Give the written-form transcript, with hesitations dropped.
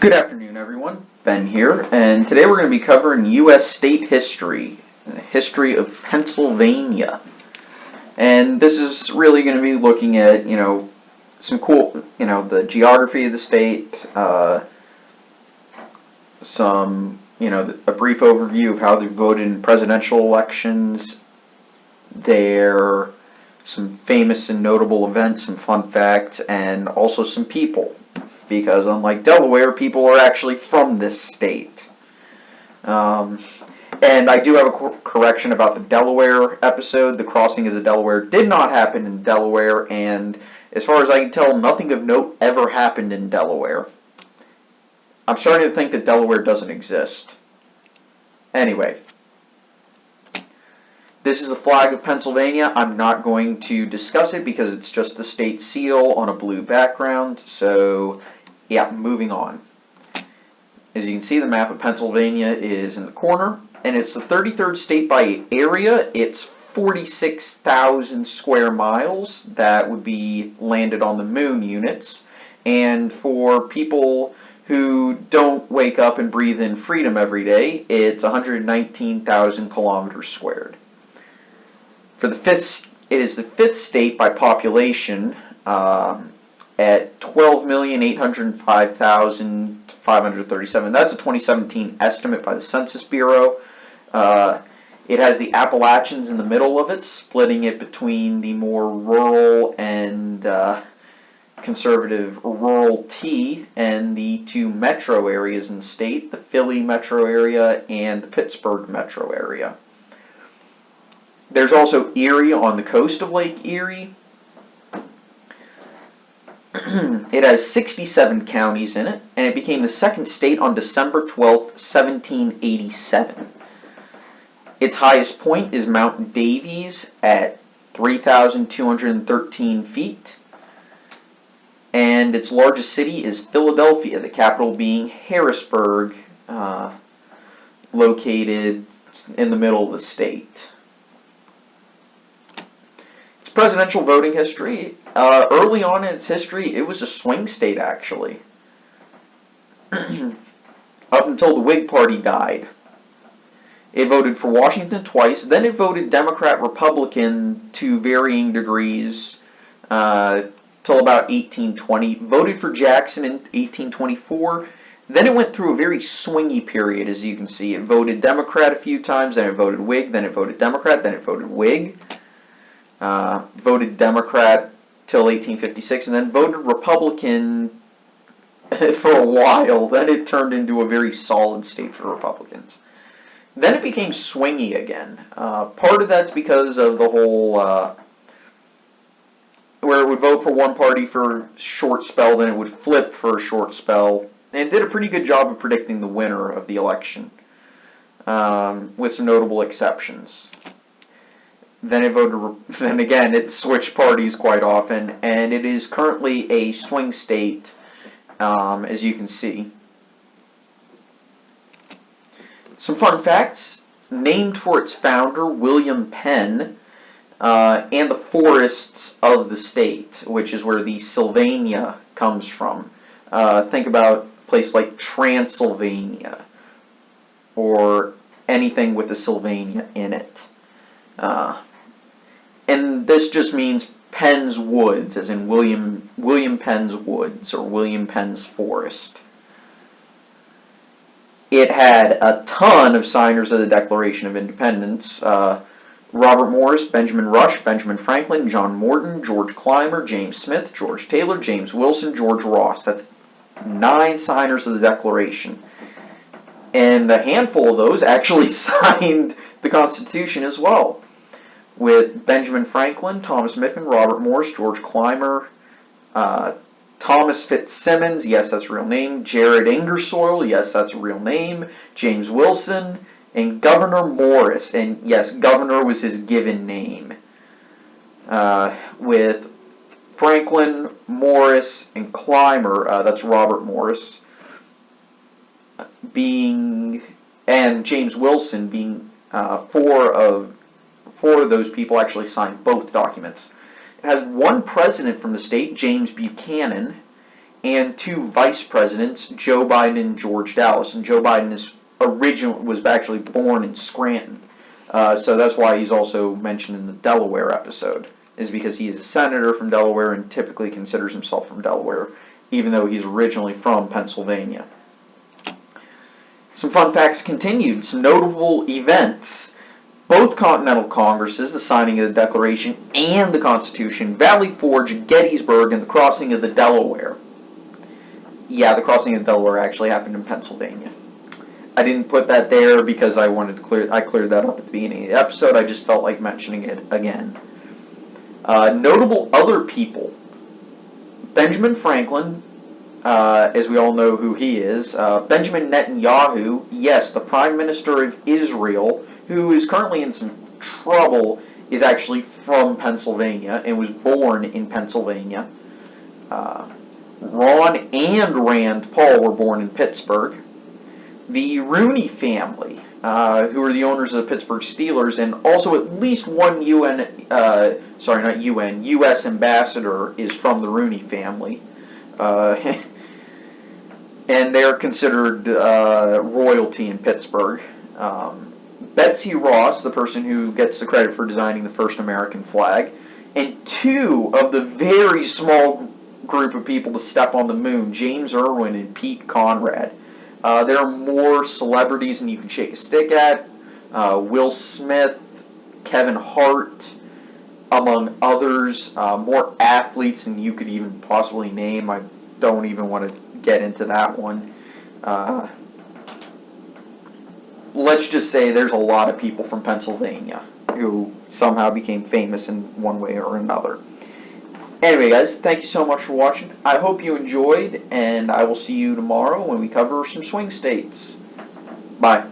Good afternoon, everyone. Ben here, and today we're going to be covering U.S. state history, the history of Pennsylvania. And this is really going to be looking at, some cool, the geography of the state, a brief overview of how they voted in presidential elections, some famous and notable events, some fun facts, and also some people. Because unlike Delaware, people are actually from this state. And I do have a correction about the Delaware episode. The crossing of the Delaware did not happen in Delaware, and as far as I can tell, nothing of note ever happened in Delaware. I'm starting to think that Delaware doesn't exist. Anyway, this is the flag of Pennsylvania. I'm not going to discuss it because it's just the state seal on a blue background, so yeah, moving on. As you can see, the map of Pennsylvania is in the corner, and it's the 33rd state by area. It's 46,000 square miles. That would be landed on the moon units. And for people who don't wake up and breathe in freedom every day, it's 119,000 kilometers squared. For the fifth, it is the fifth state by population, at 12,805,537. That's a 2017 estimate by the Census Bureau. It has the Appalachians in the middle of it, splitting it between the more rural and conservative rural T and the two metro areas in the state, the Philly metro area and the Pittsburgh metro area. There's also Erie on the coast of Lake Erie. It has 67 counties in it, and it became the second state on December 12th, 1787. Its highest point is Mount Davies at 3,213 feet, and its largest city is Philadelphia, the capital being Harrisburg, located in the middle of the state. Presidential voting history. Early on in its history, it was a swing state, actually. Up until the Whig Party died. It voted for Washington twice, then it voted Democrat-Republican to varying degrees till about 1820. Voted for Jackson in 1824. Then it went through a very swingy period, as you can see. It voted Democrat a few times, then it voted Whig, then it voted Democrat, then it voted Whig. Voted Democrat till 1856, and then voted Republican for a while. Then it turned into a very solid state for Republicans. Then it became swingy again. Part of that's because of the whole, where it would vote for one party for a short spell, then it would flip for a short spell. And it did a pretty good job of predicting the winner of the election, with some notable exceptions. Then again, it switched parties quite often, and it is currently a swing state, as you can see. Some fun facts: named for its founder, William Penn, and the forests of the state, which is where the Sylvania comes from. Think about a place like Transylvania, or anything with the Sylvania in it. And this just means Penn's Woods, as in William Penn's Woods, or William Penn's Forest. It had a ton of signers of the Declaration of Independence. Robert Morris, Benjamin Rush, Benjamin Franklin, John Morton, George Clymer, James Smith, George Taylor, James Wilson, George Ross. That's 9 signers of the Declaration. And a handful of those actually signed the Constitution as well, with Benjamin Franklin, Thomas Mifflin, Robert Morris, George Clymer, Thomas Fitzsimmons, yes, that's a real name, Jared Ingersoll, yes, that's a real name, James Wilson, and Gouverneur Morris, and yes, Governor was his given name, with Franklin, Morris, and Clymer, that's Robert Morris, and James Wilson being four of those people actually signed both documents. It has one president from the state, James Buchanan, and 2 vice presidents, Joe Biden and George Dallas. And Joe Biden was actually born in Scranton. So that's why he's also mentioned in the Delaware episode, is because he is a senator from Delaware and typically considers himself from Delaware, even though he's originally from Pennsylvania. Some fun facts continued, some notable events. Both Continental Congresses, the signing of the Declaration and the Constitution, Valley Forge, Gettysburg, and the crossing of the Delaware. Yeah, the crossing of the Delaware actually happened in Pennsylvania. I didn't put that there because I wanted to I cleared that up at the beginning of the episode. I just felt like mentioning it again. Notable other people. Benjamin Franklin, as we all know who he is. Benjamin Netanyahu, yes, the Prime Minister of Israel, who is currently in some trouble, is actually from Pennsylvania and was born in Pennsylvania. Ron and Rand Paul were born in Pittsburgh. The Rooney family, who are the owners of the Pittsburgh Steelers, and also at least one U.S. ambassador is from the Rooney family. And they're considered royalty in Pittsburgh. Betsy Ross, the person who gets the credit for designing the first American flag, and 2 of the very small group of people to step on the moon, James Irwin and Pete Conrad. There are more celebrities than you can shake a stick at. Will Smith, Kevin Hart, among others. More athletes than you could even possibly name. I don't even want to get into that one. Let's just say there's a lot of people from Pennsylvania who somehow became famous in one way or another. Anyway, guys, thank you so much for watching. I hope you enjoyed, and I will see you tomorrow when we cover some swing states. Bye.